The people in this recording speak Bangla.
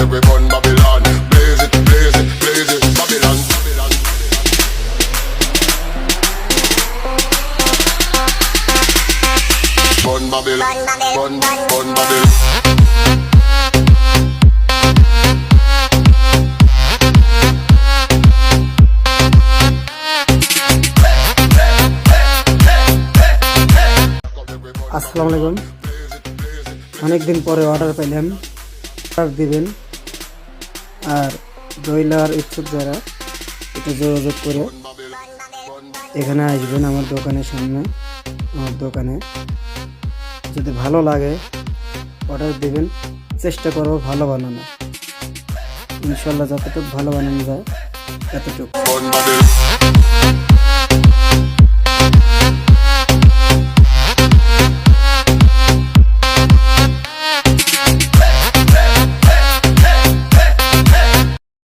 make we burn Babylon. Blaze it, blaze it, blaze it, Babylon. Burn Babylon, burn Babylon. আসসালামু আলাইকুম। অনেকদিন পরে অর্ডার পেলাম, অর্ডার দিবেন। আর ব্রয়লার ইচ্ছুক যারা একটু যোগাযোগ করে এখানে আসবেন আমার দোকানের সামনে। আমার দোকানে যদি ভালো লাগে অর্ডার দিবেন, চেষ্টা করবো ভালো বানানো, ইনশাল্লাহ যতটুকু ভালো বানানো যায় ততটুকু।